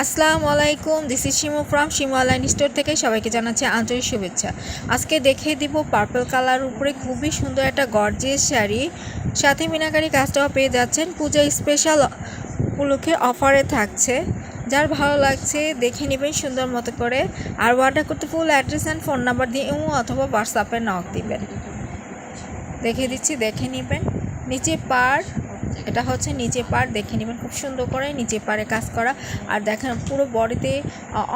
আসসালামু আলাইকুম, this is Shimu from Shimu online store থেকে সবাইকে জানাচ্ছি আন্তরিক শুভেচ্ছা। আজকে দেখিয়ে দিব পার্পল কালার উপরে খুবই সুন্দর একটা গর্জিয়াস শাড়ি, সাথে মিনাকারি কাজটাও পেয়ে যাচ্ছেন। পূজা স্পেশাল উপলক্ষে অফারে থাকছে। যার ভালো লাগছে দেখে নেবেন সুন্দর মতো করে। আর অর্ডার করতে full address and phone number দিয়ে অথবা হোয়াটসঅ্যাপে নক দিবেন। দেখিয়ে দিচ্ছি, দেখে নেবেন। নিচে পার, এটা হচ্ছে নিচে পার, দেখে নেবেন খুব সুন্দর করে নিচে পারে কাজ করা। আর দেখেন পুরো বডিতে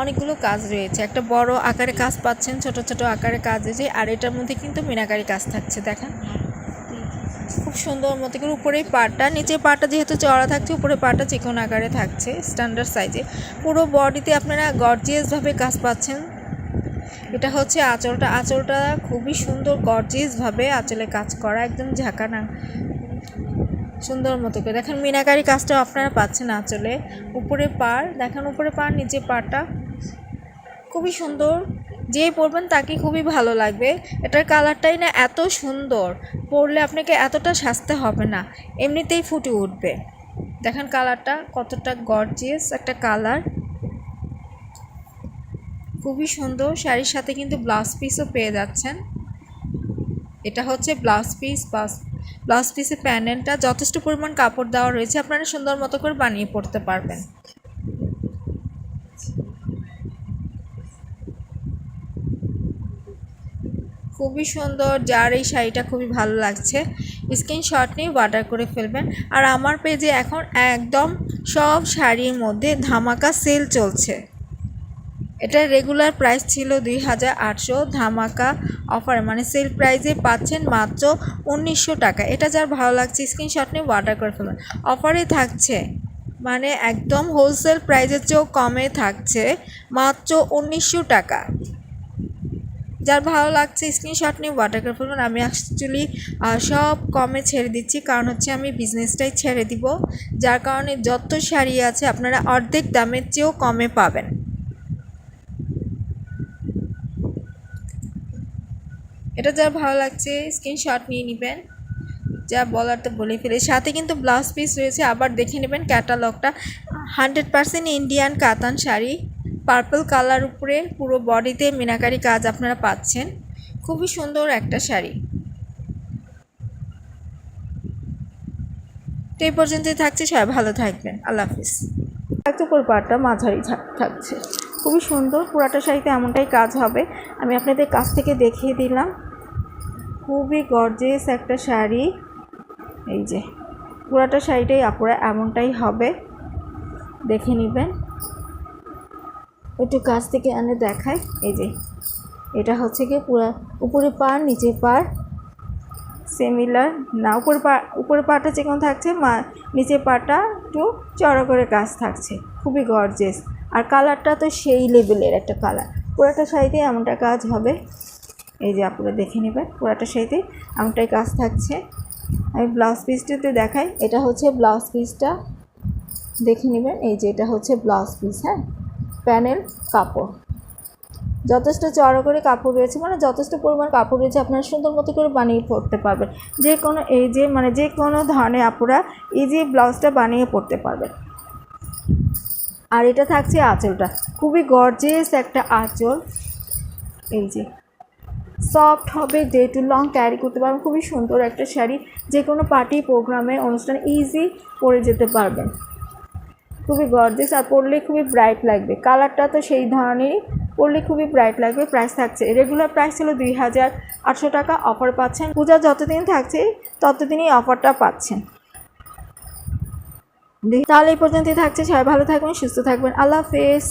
অনেকগুলো কাজ রয়েছে, একটা বড় আকারে কাজ পাচ্ছেন, ছোট ছোট আকারে কাজ রয়েছে। আর এটার মধ্যে কিন্তু মিনাকারি কাজ থাকছে, দেখেন খুব সুন্দর মতো করে। উপরে পাটটা, নিচে পাটটা যেহেতু চড়া থাকছে, উপরে পাটটা চিকন আকারে থাকছে স্ট্যান্ডার্ড সাইজে। পুরো বডিতে আপনারা গর্জিয়াসভাবে কাজ পাচ্ছেন। এটা হচ্ছে আঁচলটা খুবই সুন্দর গর্জিয়াসভাবে আঁচলে কাজ করা, একদম ঝাঁকানা সুন্দর মতো করে। দেখেন মিনাকারি কাজটাও আপনারা পাচ্ছেন আঁচলে। উপরে পার দেখেন, উপরে পার, নিচে পারটা খুবই সুন্দর। যেই পরবেন তাকে খুবই ভালো লাগবে। এটার কালারটাই না এত সুন্দর, পরলে আপনাকে এতটা সাজতে হবে না, এমনিতেই ফুটে উঠবে। দেখেন কালারটা কতটা গর্জিয়াস একটা কালার, খুবই সুন্দর। শাড়ির সাথে কিন্তু ব্লাউজ পিসও পেয়ে যাচ্ছেন। এটা হচ্ছে ব্লাউজ পিসের প্যানেলটা যথেষ্ট পরিমাণ কাপড় দেওয়া রয়েছে, আপনারা সুন্দর মতো করে বানিয়ে পড়তে পারবেন। খুবই সুন্দর। যার এই শাড়িটা খুবই ভালো লাগছে স্ক্রিনশট নিয়ে অর্ডার করে ফেলবেন। আর আমার পেজে এখন একদম সব শাড়ির মধ্যে ধামাকা সেল চলছে। এটার রেগুলার প্রাইস ছিল 2800, ধামাকা অফার মানে সেল প্রাইসে পাচ্ছেন মাত্র 1900 টাকা। এটা যার ভালো লাগছে স্ক্রিনশট নিয়ে অর্ডার করে ফেলুন। অফারে থাকছে মানে একদম হোলসেল প্রাইসের চেয়েও কমে থাকছে, মাত্র 1900 টাকা। যার ভালো লাগছে স্ক্রিনশট নিয়ে অর্ডার করে ফেলুন। আমি অ্যাকচুয়ালি সব কমে ছেড়ে দিচ্ছি, কারণ হচ্ছে আমি বিজনেসটাই ছেড়ে দিব, যার কারণে যত শাড়ি আছে আপনারা অর্ধেক দামের চেয়েও কমে পাবেন। এটা যার ভালো লাগছে স্ক্রিনশট নিয়ে নেবেন। যা বলার তো বলে ফেলে। সাথে কিন্তু ব্লাউজ পিস রয়েছে, আবার দেখে নেবেন ক্যাটালগটা। 100% ইন্ডিয়ান কাতান শাড়ি, পার্পল কালার উপরে পুরো বডিতে মিনাকারি কাজ আপনারা পাচ্ছেন। খুবই সুন্দর একটা শাড়ি। তো এই পর্যন্তই থাকছে, সবাই ভালো থাকবেন, আল্লাহ হাফিজ। থাকছে পুরো পাটটা মাঝারি থাকছে, খুবই সুন্দর। পুরাটা শাড়িতে এমনটাই কাজ হবে, আমি আপনাদের কাছ থেকে দেখিয়ে দিলাম। খুবই গর্জিয়াস একটা শাড়ি। এই যে পুরাটা শাড়িটাই আপুরা এমনটাই হবে, দেখে নেবেন। একটু কাছ থেকে এনে দেখায়। এই যে এটা হচ্ছে কি পুরা উপরে পাড় নিচে পাড় সিমিলার না, উপরে পাড়টা চিকন থাকছে, নিচে পাড়টা একটু চড়া করে কাজ থাকছে, খুবই গর্জিয়াস। আর কালারটা তো সেই লেভেলের একটা কালার। পুরাটা শাড়িতে এমনটা কাজ হবে। এই যে আপনারা দেখে নেবেন, পুরাটা শাড়িতে এমনটাই কাজ থাকছে। আমি ব্লাউজ পিসটাতে দেখাই। এটা হচ্ছে ব্লাউজ পিসটা, দেখে নেবেন। এই যে এটা হচ্ছে ব্লাউজ পিস, হ্যাঁ, প্যানেল কাপড় যথেষ্ট চড়া করে কাপড় রয়েছে, মানে যথেষ্ট পরিমাণ কাপড় রয়েছে, আপনারা সুন্দর মতো করে বানিয়ে পড়তে পারবেন। যে কোনো এই যে মানে যে কোনো ধরনের আপনারা ইজি ব্লাউজটা বানিয়ে পড়তে পারবেন। আর এটা থাকছে আঁচলটা, খুবই গর্জিয়াস একটা আঁচল। এই যে সফট হবে, ডে টু লং ক্যারি করতে পারবেন। খুবই সুন্দর একটা শাড়ি, যে কোনো পার্টি প্রোগ্রামে অনুষ্ঠানে ইজি পরে যেতে পারবেন। খুবই গর্জিয়াস, আর পরলে খুবই ব্রাইট লাগবে। কালারটা তো সেই ধরনেরই, পরলে খুবই ব্রাইট লাগবে। প্রাইস থাকছে, রেগুলার প্রাইস ছিল 2800 টাকা, অফার পাচ্ছেন। পূজা যতদিন থাকছে ততদিনই অফারটা পাচ্ছেন। তাহলে এই পর্যন্তই থাকছে, সবাই ভালো থাকবেন, সুস্থ থাকবেন, আল্লাহ হাফেজ।